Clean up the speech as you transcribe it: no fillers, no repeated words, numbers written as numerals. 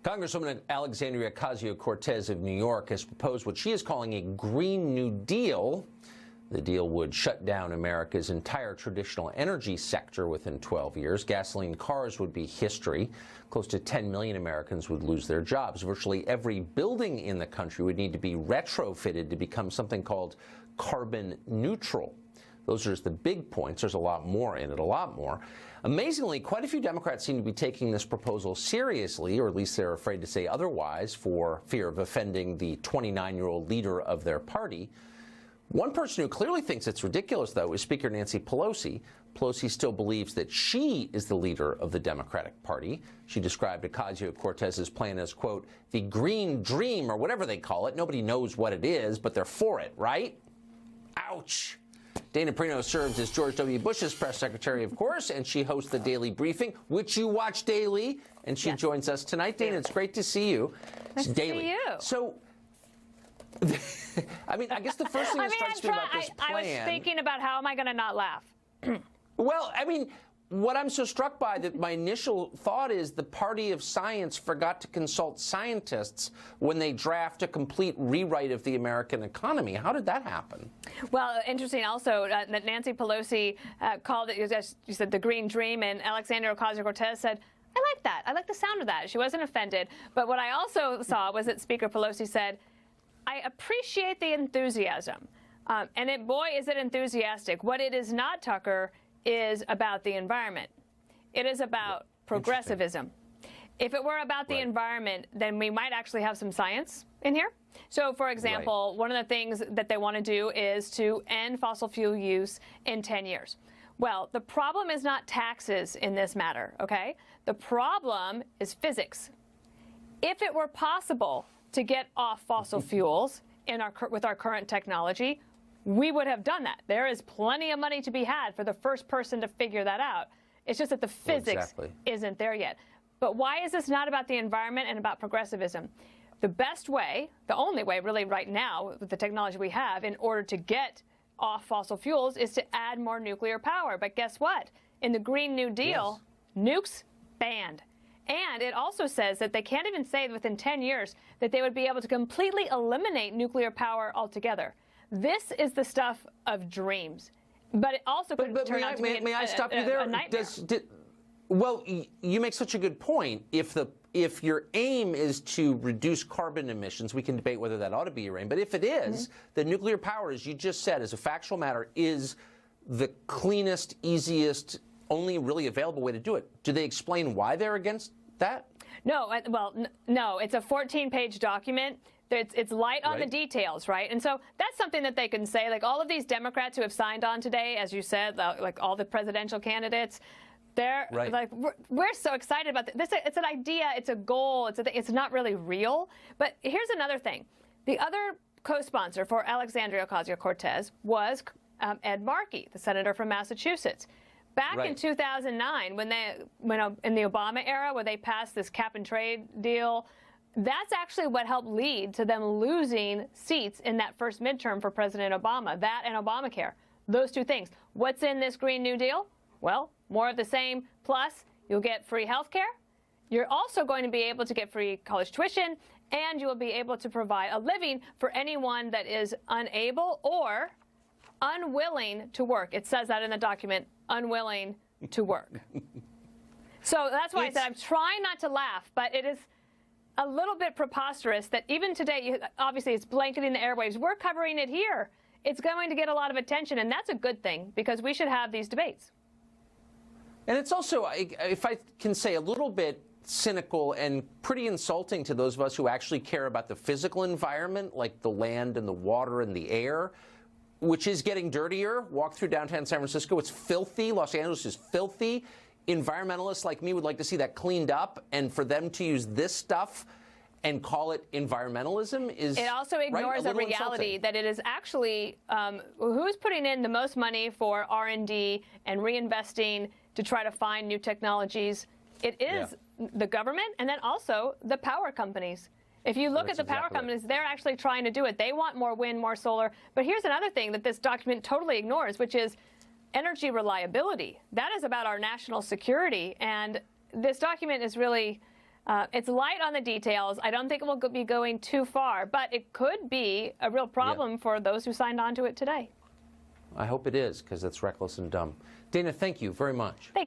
Congresswoman Alexandria Ocasio-Cortez of New York has proposed what she is calling a Green New Deal. The deal would shut down America's entire traditional energy sector within 12 years. Gasoline cars would be history. Close to 10 million Americans would lose their jobs. Virtually every building in the country would need to be retrofitted to become something called carbon neutral. Those are just the big points. There's a lot more in it, a lot more. Amazingly, quite a few Democrats seem to be taking this proposal seriously, or at least they're afraid to say otherwise for fear of offending the 29-year-old leader of their party. One person who clearly thinks it's ridiculous, though, is Speaker Nancy Pelosi. Pelosi still believes that she is the leader of the Democratic Party. She described Ocasio-Cortez's plan as, quote, the green dream, or whatever they call it. Nobody knows what it is, but they're for it, right? Ouch. Dana Perino served as George W. Bush's press secretary, of course, and she hosts the Daily Briefing, which you watch daily, and she joins us tonight. Dana, it's great to see you. Nice to see you. So, I mean, I guess the first thing that strikes me about this plan... I was thinking about how am I going to not laugh? Well, I mean, what I'm so struck by, that my initial thought is the party of science forgot to consult scientists when they draft a complete rewrite of the American economy. How did that happen? Well, interesting also that Nancy Pelosi called it, as you said, the green dream, and Alexandria Ocasio-Cortez said, I like that. I like the sound of that. She wasn't offended. But what I also saw was that Speaker Pelosi said, I appreciate the enthusiasm. And boy, is it enthusiastic. What it is not, Tucker, is about the environment. It is about progressivism. If it were about the environment, then we might actually have some science in here. So, for example, one of the things that they want to do is to end fossil fuel use in 10 years. Well, the problem is not taxes in this matter, okay? The problem is physics. If it were possible to get off fossil fuels with our current technology, we would have done that. There is plenty of money to be had for the first person to figure that out. It's just that the physics isn't there yet. But why is this not about the environment and about progressivism? The best way, the only way really right now with the technology we have in order to get off fossil fuels is to add more nuclear power. But guess what? In the Green New Deal, nukes banned. And it also says that they can't even say within 10 years that they would be able to completely eliminate nuclear power altogether. This is the stuff of dreams. But it also could turn out to be may I stop you there? A nightmare. Well, you make such a good point. If your aim is to reduce carbon emissions, we can debate whether that ought to be your aim. But if it is, the nuclear power, as you just said, as a factual matter, is the cleanest, easiest, only really available way to do it. Do they explain why they're against that? No, well, no. It's a 14-page document. It's light on the details, right? And so that's something that they can say. Like all of these Democrats who have signed on today, as you said, like all the presidential candidates, they're like, we're so excited about this. It's an idea. It's a goal. It's not really real. But here's another thing. The other co-sponsor for Alexandria Ocasio-Cortez was Ed Markey, the senator from Massachusetts. Back in 2009, when in the Obama era, where they passed this cap-and-trade deal, that's actually what helped lead to them losing seats in that first midterm for President Obama, that and Obamacare. Those two things. What's in this Green New Deal? Well, more of the same, plus you'll get free health care. You're also going to be able to get free college tuition, and you will be able to provide a living for anyone that is unable or unwilling to work. It says that in the document, unwilling to work. So that's why I said I'm trying not to laugh, but it is a little bit preposterous that even today, obviously it's blanketing the airwaves. We're covering it here. It's going to get a lot of attention, and that's a good thing because we should have these debates. And it's also, if I can say, a little bit cynical and pretty insulting to those of us who actually care about the physical environment, like the land and the water and the air, which is getting dirtier. Walk through downtown San Francisco. It's filthy. Los Angeles is filthy. Environmentalists like me would like to see that cleaned up, and for them to use this stuff and call it environmentalism is it also ignores the reality that it is actually who's putting in the most money for R&D and reinvesting to try to find new technologies. It is the government and then also the power companies. If you look at the power companies, they're actually trying to do it. They want more wind, more solar. But here's another thing that this document totally ignores, which is energy reliability. That is about our national security. And this document is really It's light on the details. I don't think it will be going too far, but it could be a real problem for those who signed on to it today. I hope it is, because it's reckless and dumb. Dana, thank you very much.